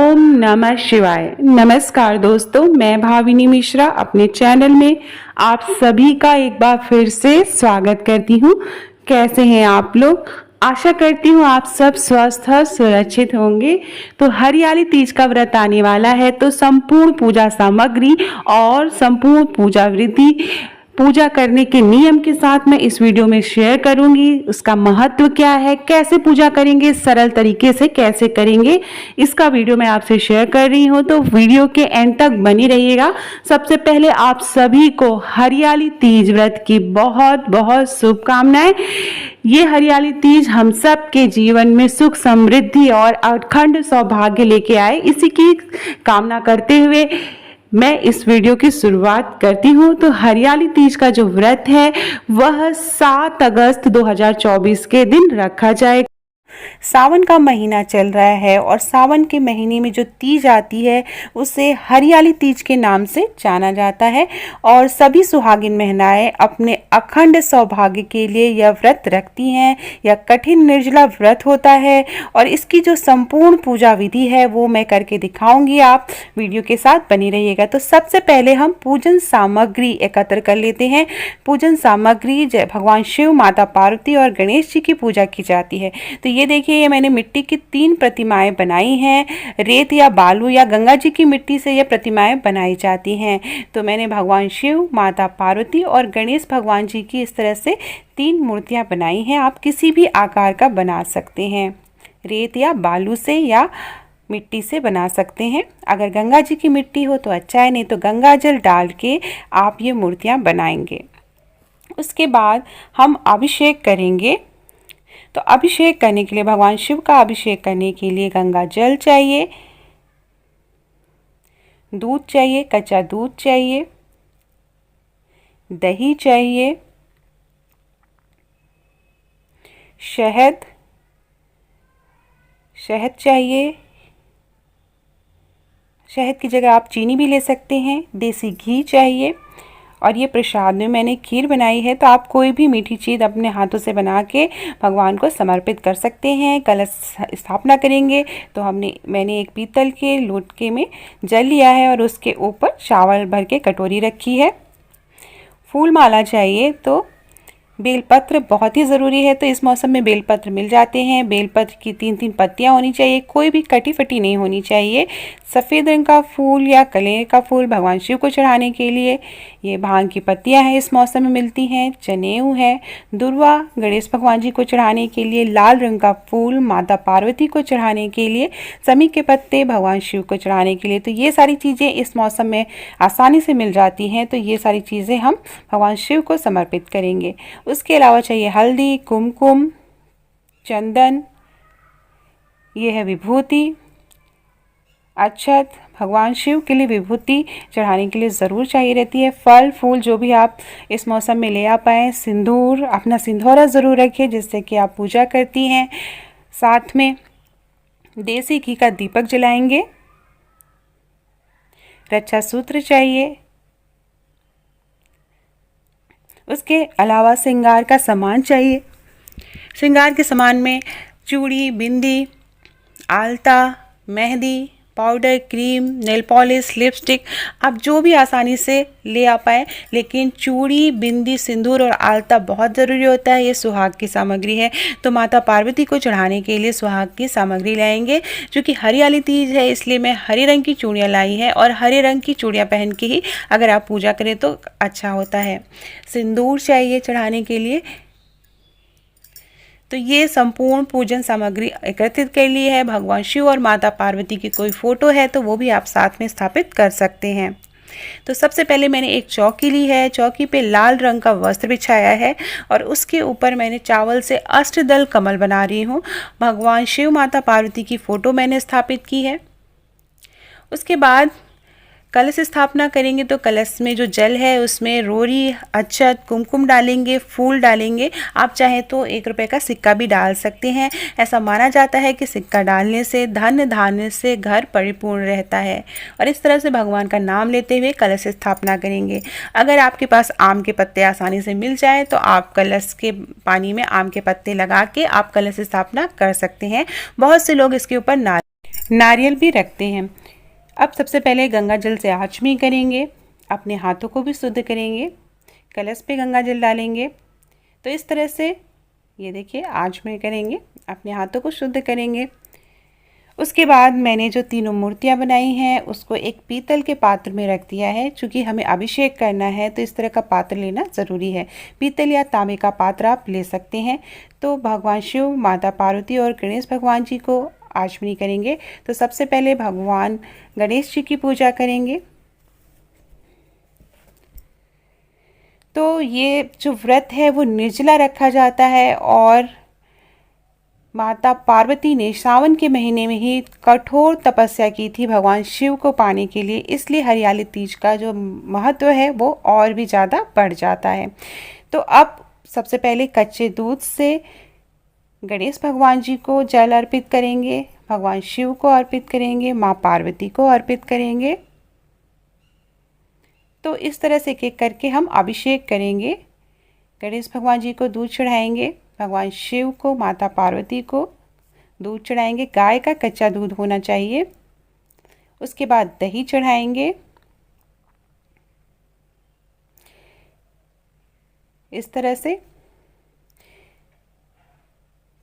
ओम नमः शिवाय। नमस्कार दोस्तों, मैं भाविनी मिश्रा अपने चैनल में आप सभी का एक बार फिर से स्वागत करती हूँ। कैसे हैं आप लोग? आशा करती हूँ आप सब स्वस्थ और सुरक्षित होंगे। तो हरियाली तीज का व्रत आने वाला है, तो संपूर्ण पूजा सामग्री और संपूर्ण पूजा विधि, पूजा करने के नियम के साथ मैं इस वीडियो में शेयर करूंगी। उसका महत्व क्या है, कैसे पूजा करेंगे, सरल तरीके से कैसे करेंगे, इसका वीडियो मैं आपसे शेयर कर रही हूं। तो वीडियो के एंड तक बनी रहिएगा। सबसे पहले आप सभी को हरियाली तीज व्रत की बहुत बहुत शुभकामनाएं। ये हरियाली तीज हम सब के जीवन में सुख, समृद्धि और अखंड सौभाग्य लेके आए, इसी की कामना करते हुए मैं इस वीडियो की शुरुआत करती हूँ। तो हरियाली तीज का जो व्रत है वह 7 अगस्त 2024 के दिन रखा जाएगा। सावन का महीना चल रहा है और सावन के महीने में जो तीज आती है उसे हरियाली तीज के नाम से जाना जाता है और सभी सुहागिन महिलाएं अपने अखंड सौभाग्य के लिए यह व्रत रखती हैं। यह कठिन निर्जला व्रत होता है और इसकी जो संपूर्ण पूजा विधि है वो मैं करके दिखाऊंगी। आप वीडियो के साथ बनी रहिएगा। तो सबसे पहले हम पूजन सामग्री एकत्र कर लेते हैं। पूजन सामग्री भगवान शिव, माता पार्वती और गणेश जी की पूजा की जाती है। तो ये देखिए, ये मैंने मिट्टी की 3 प्रतिमाएं बनाई हैं। रेत या बालू या गंगा जी की मिट्टी से ये प्रतिमाएं बनाई जाती हैं। तो मैंने भगवान शिव, माता पार्वती और गणेश भगवान जी की इस तरह से 3 मूर्तियां बनाई हैं। आप किसी भी आकार का बना सकते हैं, रेत या बालू से या मिट्टी से बना सकते हैं। अगर गंगा जी की मिट्टी हो तो अच्छा है, नहीं तो गंगा जल डाल के आप ये मूर्तियां बनाएंगे। उसके बाद हम अभिषेक करेंगे। तो अभिषेक करने के लिए, भगवान शिव का अभिषेक करने के लिए गंगा जल चाहिए, दूध चाहिए, कच्चा दूध चाहिए, दही चाहिए, शहद चाहिए। शहद की जगह आप चीनी भी ले सकते हैं। देसी घी चाहिए और ये प्रसाद में मैंने खीर बनाई है। तो आप कोई भी मीठी चीज़ अपने हाथों से बना के भगवान को समर्पित कर सकते हैं। कलश स्थापना करेंगे तो मैंने एक पीतल के लोटे में जल लिया है और उसके ऊपर चावल भर के कटोरी रखी है। फूल माला चाहिए। तो बेलपत्र बहुत ही ज़रूरी है। तो इस मौसम में बेलपत्र मिल जाते हैं। बेलपत्र की 3-3 पत्तियां होनी चाहिए, कोई भी कटी फटी नहीं होनी चाहिए। सफ़ेद रंग का फूल या कलेर का फूल भगवान शिव को चढ़ाने के लिए। ये भांग की पत्तियां हैं, इस मौसम में मिलती हैं। जनेऊ है। दुर्वा गणेश भगवान जी को चढ़ाने के लिए। लाल रंग का फूल माता पार्वती को चढ़ाने के लिए। समी के पत्ते भगवान शिव को चढ़ाने के लिए। तो ये सारी चीज़ें इस मौसम में आसानी से मिल जाती हैं। तो ये सारी चीज़ें हम भगवान शिव को समर्पित करेंगे। उसके अलावा चाहिए हल्दी, कुमकुम, चंदन, ये है विभूति, अक्षत। भगवान शिव के लिए विभूति चढ़ाने के लिए ज़रूर चाहिए रहती है। फल फूल जो भी आप इस मौसम में ले आ पाएँ। सिंदूर, अपना सिंदूरा ज़रूर रखिए जिससे कि आप पूजा करती हैं। साथ में देसी घी का दीपक जलाएंगे। रक्षा सूत्र चाहिए। उसके अलावा श्रृंगार का सामान चाहिए। श्रृंगार के सामान में चूड़ी, बिंदी, आलता, mehndi, powder, cream, nail polish, lipstick, आप जो भी आसानी से ले आ पाए। लेकिन चूड़ी, बिंदी, सिंदूर और आलता बहुत ज़रूरी होता है। ये सुहाग की सामग्री है। तो माता पार्वती को चढ़ाने के लिए सुहाग की सामग्री लाएंगे। क्योंकि हरियाली तीज है इसलिए मैं हरे रंग की चूड़ियाँ लाई हैं और हरे रंग की चूड़ियाँ पहन के ही अगर आप पूजा करें तो अच्छा होता है। सिंदूर चाहिए चढ़ाने के लिए। तो ये संपूर्ण पूजन सामग्री एकत्रित कर ली है। भगवान शिव और माता पार्वती की कोई फोटो है तो वो भी आप साथ में स्थापित कर सकते हैं। तो सबसे पहले मैंने एक चौकी ली है। चौकी पे लाल रंग का वस्त्र बिछाया है और उसके ऊपर मैंने चावल से अष्टदल कमल बना रही हूँ। भगवान शिव, माता पार्वती की फोटो मैंने स्थापित की है। उसके बाद कलश स्थापना करेंगे। तो कलश में जो जल है उसमें रोरी, अक्षत, कुमकुम डालेंगे, फूल डालेंगे। आप चाहें तो 1 रुपये का सिक्का भी डाल सकते हैं। ऐसा माना जाता है कि सिक्का डालने से धन धान्य से घर परिपूर्ण रहता है। और इस तरह से भगवान का नाम लेते हुए कलश स्थापना करेंगे। अगर आपके पास आम के पत्ते आसानी से मिल जाए तो आप कलश के पानी में आम के पत्ते लगा के आप कलश स्थापना कर सकते हैं। बहुत से लोग इसके ऊपर नारियल नारियल भी रखते हैं। अब सबसे पहले गंगा जल से आचमनी करेंगे, अपने हाथों को भी शुद्ध करेंगे, कलश पे गंगा जल डालेंगे। तो इस तरह से ये देखिए आचमनी करेंगे, अपने हाथों को शुद्ध करेंगे। उसके बाद मैंने जो तीनों मूर्तियां बनाई हैं उसको एक पीतल के पात्र में रख दिया है। चूँकि हमें अभिषेक करना है तो इस तरह का पात्र लेना ज़रूरी है। पीतल या तांबे का पात्र आप ले सकते हैं। तो भगवान शिव, माता पार्वती और गणेश भगवान जी को आचमनी करेंगे। तो सबसे पहले भगवान गणेश जी की पूजा करेंगे। तो ये जो व्रत है वो निर्जला रखा जाता है और माता पार्वती ने सावन के महीने में ही कठोर तपस्या की थी भगवान शिव को पाने के लिए, इसलिए हरियाली तीज का जो महत्व है वो और भी ज़्यादा बढ़ जाता है। तो अब सबसे पहले कच्चे दूध से गणेश भगवान जी को जल अर्पित करेंगे, भगवान शिव को अर्पित करेंगे, माँ पार्वती को अर्पित करेंगे। तो इस तरह से एक एक करके हम अभिषेक करेंगे। गणेश भगवान जी को दूध चढ़ाएंगे, भगवान शिव को, माता पार्वती को दूध चढ़ाएंगे। गाय का कच्चा दूध होना चाहिए। उसके बाद दही चढ़ाएंगे। इस तरह से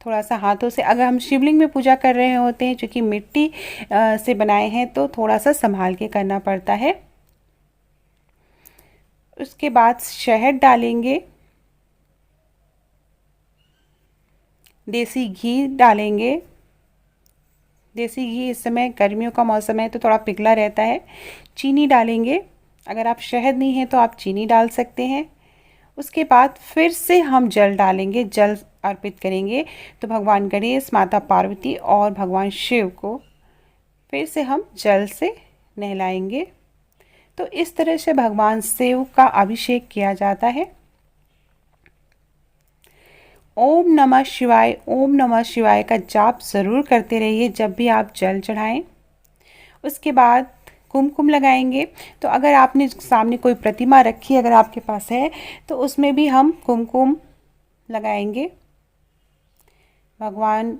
थोड़ा सा हाथों से, अगर हम शिवलिंग में पूजा कर रहे होते हैं, क्योंकि मिट्टी से बनाए हैं, तो थोड़ा सा संभाल के करना पड़ता है। उसके बाद शहद डालेंगे, देसी घी डालेंगे। देसी घी इस समय गर्मियों का मौसम है तो थोड़ा पिघला रहता है। चीनी डालेंगे, अगर आप शहद नहीं है तो आप चीनी डाल सकते हैं। उसके बाद फिर से हम जल डालेंगे, जल अर्पित करेंगे। तो भगवान गणेश, माता पार्वती और भगवान शिव को फिर से हम जल से नहलाएंगे। तो इस तरह से भगवान शिव का अभिषेक किया जाता है। ओम नमः शिवाय, ओम नमः शिवाय का जाप ज़रूर करते रहिए जब भी आप जल चढ़ाएं। उसके बाद कुमकुम लगाएंगे। तो अगर आपने सामने कोई प्रतिमा रखी, अगर आपके पास है, तो उसमें भी हम कुमकुम लगाएंगे। भगवान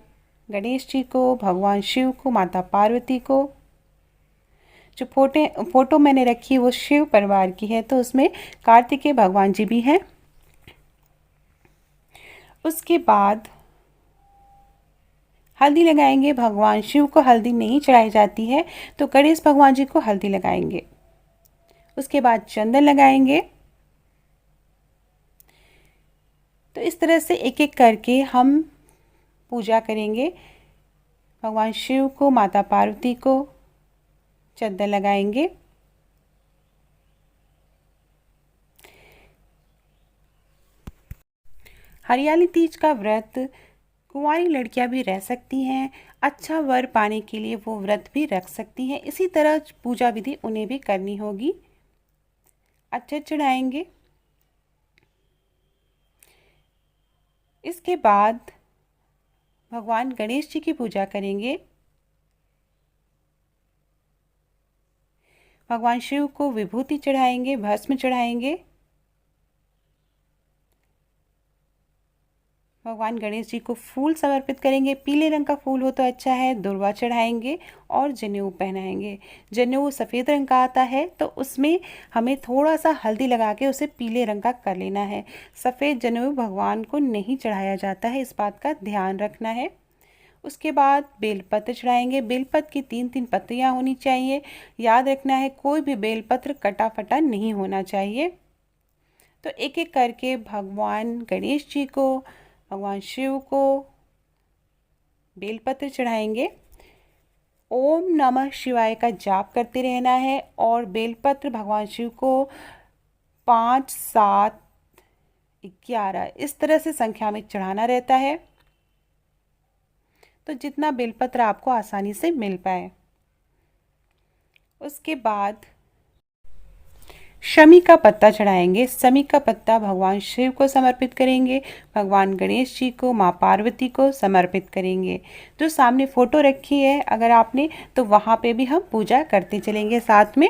गणेश जी को, भगवान शिव को, माता पार्वती को। जो फोटो मैंने रखी है वो शिव परिवार की है, तो उसमें कार्तिकेय भगवान जी भी हैं। उसके बाद हल्दी लगाएंगे। भगवान शिव को हल्दी नहीं चढ़ाई जाती है, तो गणेश भगवान जी को हल्दी लगाएंगे। उसके बाद चंदन लगाएंगे। तो इस तरह से एक एक करके हम पूजा करेंगे। भगवान शिव को, माता पार्वती को चंदन लगाएंगे। हरियाली तीज का व्रत कुंवारी लड़कियां भी रह सकती हैं। अच्छा वर पाने के लिए वो व्रत भी रख सकती हैं। इसी तरह पूजा विधि उन्हें भी करनी होगी। अक्षत चढ़ाएंगे। इसके बाद भगवान गणेश जी की पूजा करेंगे। भगवान शिव को विभूति चढ़ाएंगे, भस्म चढ़ाएंगे। भगवान गणेश जी को फूल समर्पित करेंगे। पीले रंग का फूल हो तो अच्छा है। दुर्वा चढ़ाएंगे और जनेऊ पहनाएंगे। जनेऊ सफ़ेद रंग का आता है, तो उसमें हमें थोड़ा सा हल्दी लगा के उसे पीले रंग का कर लेना है। सफ़ेद जनेऊ भगवान को नहीं चढ़ाया जाता है, इस बात का ध्यान रखना है। उसके बाद बेलपत्र चढ़ाएंगे। बेलपत्र की 3-3 पत्तियाँ होनी चाहिए। याद रखना है, कोई भी बेलपत्र कटा फटा नहीं होना चाहिए। तो एक एक करके भगवान गणेश जी को, भगवान शिव को बेलपत्र चढ़ाएंगे। ओम नमः शिवाय का जाप करते रहना है और बेलपत्र भगवान शिव को 5, 7, 11 इस तरह से संख्या में चढ़ाना रहता है, तो जितना बेलपत्र आपको आसानी से मिल पाए। उसके बाद शमी का पत्ता चढ़ाएंगे। शमी का पत्ता भगवान शिव को समर्पित करेंगे, भगवान गणेश जी को, माँ पार्वती को समर्पित करेंगे। जो सामने फोटो रखी है अगर आपने, तो वहाँ पे भी हम पूजा करते चलेंगे साथ में।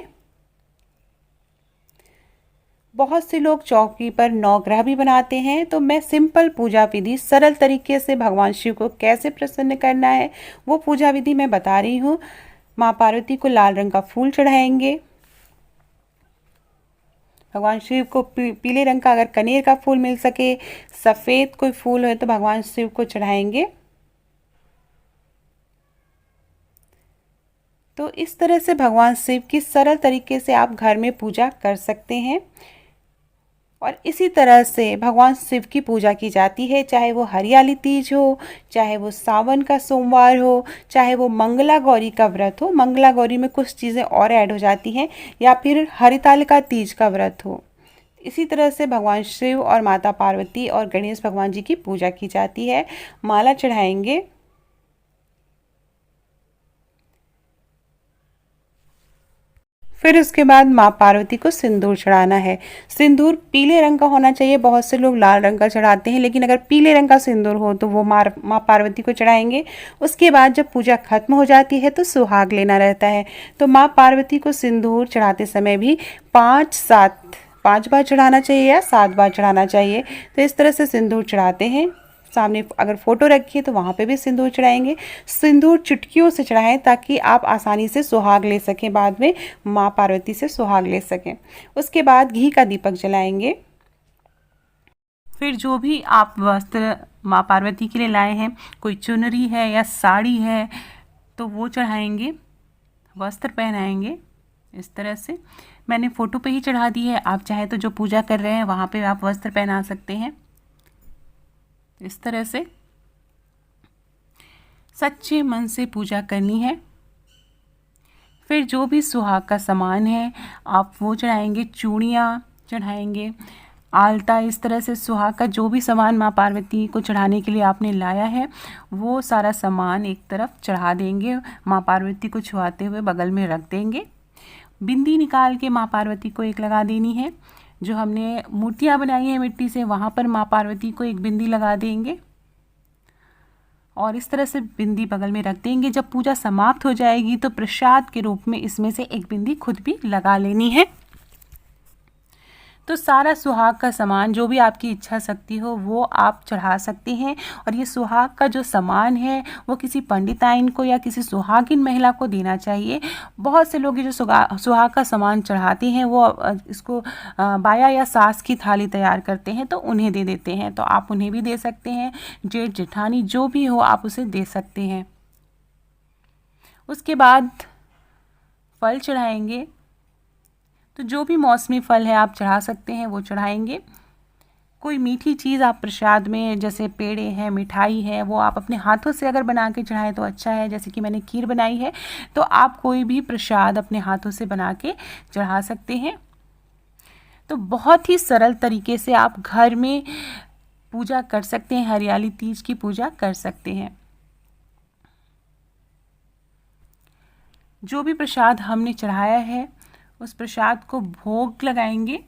बहुत से लोग चौकी पर नवग्रह भी बनाते हैं, तो मैं सिंपल पूजा विधि सरल तरीके से भगवान शिव को कैसे प्रसन्न करना है वो पूजा विधि मैं बता रही हूँ। माँ पार्वती को लाल रंग का फूल चढ़ाएंगे। भगवान शिव को पीले रंग का, अगर कनेर का फूल मिल सके, सफ़ेद कोई फूल है तो भगवान शिव को चढ़ाएंगे। तो इस तरह से भगवान शिव की सरल तरीके से आप घर में पूजा कर सकते हैं। और इसी तरह से भगवान शिव की पूजा की जाती है, चाहे वो हरियाली तीज हो, चाहे वो सावन का सोमवार हो, चाहे वो मंगला गौरी का व्रत हो। मंगला गौरी में कुछ चीज़ें और ऐड हो जाती हैं, या फिर हरितालिका तीज का व्रत हो। इसी तरह से भगवान शिव और माता पार्वती और गणेश भगवान जी की पूजा की जाती है। माला चढ़ाएंगे। फिर उसके बाद माँ पार्वती को सिंदूर चढ़ाना है। सिंदूर पीले रंग का होना चाहिए, बहुत से लोग लाल रंग का चढ़ाते हैं, लेकिन अगर पीले रंग का सिंदूर हो तो वो माँ पार्वती को चढ़ाएंगे। उसके बाद जब पूजा खत्म हो जाती है तो सुहाग लेना रहता है। तो माँ पार्वती को सिंदूर चढ़ाते समय भी 5 बार चढ़ाना चाहिए या 7 बार चढ़ाना चाहिए। तो इस तरह से सिंदूर चढ़ाते हैं। सामने अगर फ़ोटो रखी है तो वहाँ पे भी सिंदूर चढ़ाएंगे। सिंदूर चुटकियों से चढ़ाएं ताकि आप आसानी से सुहाग ले सकें, बाद में माँ पार्वती से सुहाग ले सकें। उसके बाद घी का दीपक जलाएंगे। फिर जो भी आप वस्त्र माँ पार्वती के लिए लाए हैं, कोई चुनरी है या साड़ी है, तो वो चढ़ाएंगे, वस्त्र पहनाएंगे। इस तरह से मैंने फ़ोटो पे ही चढ़ा दी है, आप चाहे तो जो पूजा कर रहे हैं वहाँ पे आप वस्त्र पहना सकते हैं। इस तरह से सच्चे मन से पूजा करनी है। फिर जो भी सुहाग का सामान है आप वो चढ़ाएंगे, चूड़ियाँ चढ़ाएंगे, आलता, इस तरह से सुहाग का जो भी सामान माँ पार्वती को चढ़ाने के लिए आपने लाया है वो सारा सामान एक तरफ चढ़ा देंगे। माँ पार्वती को छुआते हुए बगल में रख देंगे। बिंदी निकाल के माँ पार्वती को एक लगा देनी है। जो हमने मूर्तियाँ बनाई हैं मिट्टी से, वहाँ पर माँ पार्वती को एक बिंदी लगा देंगे और इस तरह से बिंदी बगल में रख देंगे। जब पूजा समाप्त हो जाएगी तो प्रसाद के रूप में इसमें से एक बिंदी खुद भी लगा लेनी है। तो सारा सुहाग का सामान जो भी आपकी इच्छा शक्ति हो वो आप चढ़ा सकते हैं। और ये सुहाग का जो सामान है वो किसी पंडिताइन को या किसी सुहागिन महिला को देना चाहिए। बहुत से लोग ये जो सुहाग का सामान चढ़ाते हैं वो इसको बाया या सास की थाली तैयार करते हैं तो उन्हें दे देते हैं। तो आप उन्हें भी दे सकते हैं, जेठ जेठानी जो भी हो आप उसे दे सकते हैं। उसके बाद फल चढ़ाएंगे। तो जो भी मौसमी फल है आप चढ़ा सकते हैं वो चढ़ाएंगे। कोई मीठी चीज़ आप प्रसाद में, जैसे पेड़े हैं, मिठाई है, वो आप अपने हाथों से अगर बना के चढ़ाएं तो अच्छा है। जैसे कि मैंने खीर बनाई है, तो आप कोई भी प्रसाद अपने हाथों से बना के चढ़ा सकते हैं। तो बहुत ही सरल तरीके से आप घर में पूजा कर सकते हैं, हरियाली तीज की पूजा कर सकते हैं। जो भी प्रसाद हमने चढ़ाया है उस प्रसाद को भोग लगाएंगे।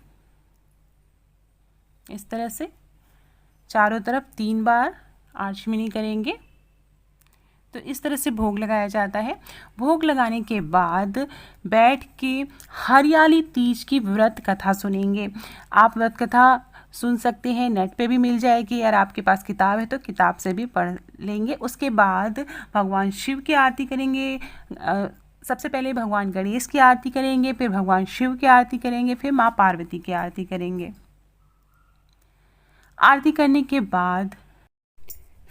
इस तरह से चारों तरफ 3 बार आचमनी करेंगे। तो इस तरह से भोग लगाया जाता है। भोग लगाने के बाद बैठ के हरियाली तीज की व्रत कथा सुनेंगे। आप व्रत कथा सुन सकते हैं, नेट पे भी मिल जाएगी, और आपके पास किताब है तो किताब से भी पढ़ लेंगे। उसके बाद भगवान शिव की आरती करेंगे। सबसे पहले भगवान गणेश की आरती करेंगे, फिर भगवान शिव की आरती करेंगे, फिर माँ पार्वती की आरती करेंगे। आरती करने के बाद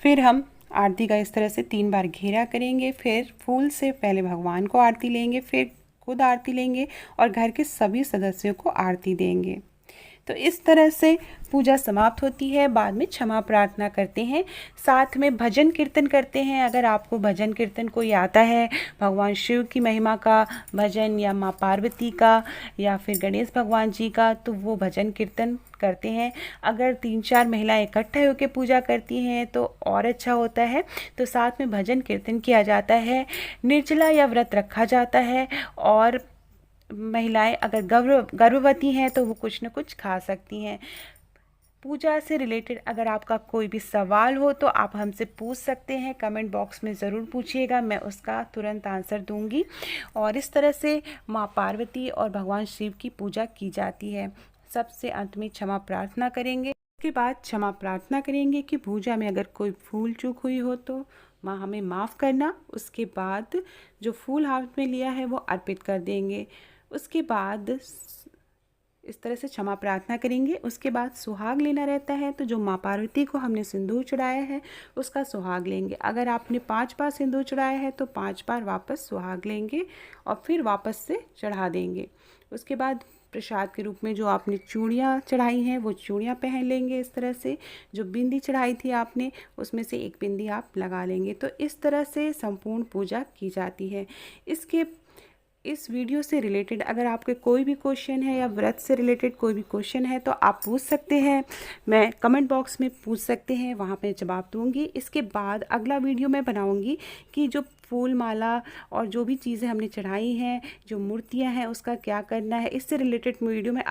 फिर हम आरती का इस तरह से 3 बार घेरा करेंगे। फिर फूल से पहले भगवान को आरती लेंगे, फिर खुद आरती लेंगे और घर के सभी सदस्यों को आरती देंगे। तो इस तरह से पूजा समाप्त होती है। बाद में क्षमा प्रार्थना करते हैं, साथ में भजन कीर्तन करते हैं। अगर आपको भजन कीर्तन कोई आता है, भगवान शिव की महिमा का भजन या माँ पार्वती का या फिर गणेश भगवान जी का, तो वो भजन कीर्तन करते हैं। अगर 3-4 महिलाएं इकट्ठे होकर पूजा करती हैं तो और अच्छा होता है। तो साथ में भजन कीर्तन किया जाता है, निर्जला या व्रत रखा जाता है। और महिलाएं अगर गर्भवती हैं तो वो कुछ न कुछ खा सकती हैं। पूजा से रिलेटेड अगर आपका कोई भी सवाल हो तो आप हमसे पूछ सकते हैं, कमेंट बॉक्स में ज़रूर पूछिएगा, मैं उसका तुरंत आंसर दूंगी। और इस तरह से माँ पार्वती और भगवान शिव की पूजा की जाती है। सबसे अंत में क्षमा प्रार्थना करेंगे। उसके बाद क्षमा प्रार्थना करेंगे कि पूजा में अगर कोई भूल चूक हुई हो तो माँ हमें माफ़ करना। उसके बाद जो फूल हाथ में लिया है वो अर्पित कर देंगे। उसके बाद इस तरह से क्षमा प्रार्थना करेंगे। उसके बाद सुहाग लेना रहता है, तो जो माँ पार्वती को हमने सिंदूर चढ़ाया है उसका सुहाग लेंगे। अगर आपने 5 बार सिंदूर चढ़ाया है तो 5 बार वापस सुहाग लेंगे और फिर वापस से चढ़ा देंगे। उसके बाद प्रसाद के रूप में जो आपने चूड़ियाँ चढ़ाई हैं वो चूड़ियाँ पहन लेंगे। इस तरह से जो बिंदी चढ़ाई थी आपने उसमें से एक बिंदी आप लगा लेंगे। तो इस तरह से संपूर्ण पूजा की जाती है। इस वीडियो से रिलेटेड अगर आपके कोई भी क्वेश्चन है या व्रत से रिलेटेड कोई भी क्वेश्चन है तो आप पूछ सकते हैं, मैं कमेंट बॉक्स में पूछ सकते हैं, वहाँ पे जवाब दूंगी। इसके बाद अगला वीडियो मैं बनाऊंगी कि जो फूल माला और जो भी चीज़ें हमने चढ़ाई हैं, जो मूर्तियां हैं, उसका क्या करना है। इससे रिलेटेड वीडियो मैं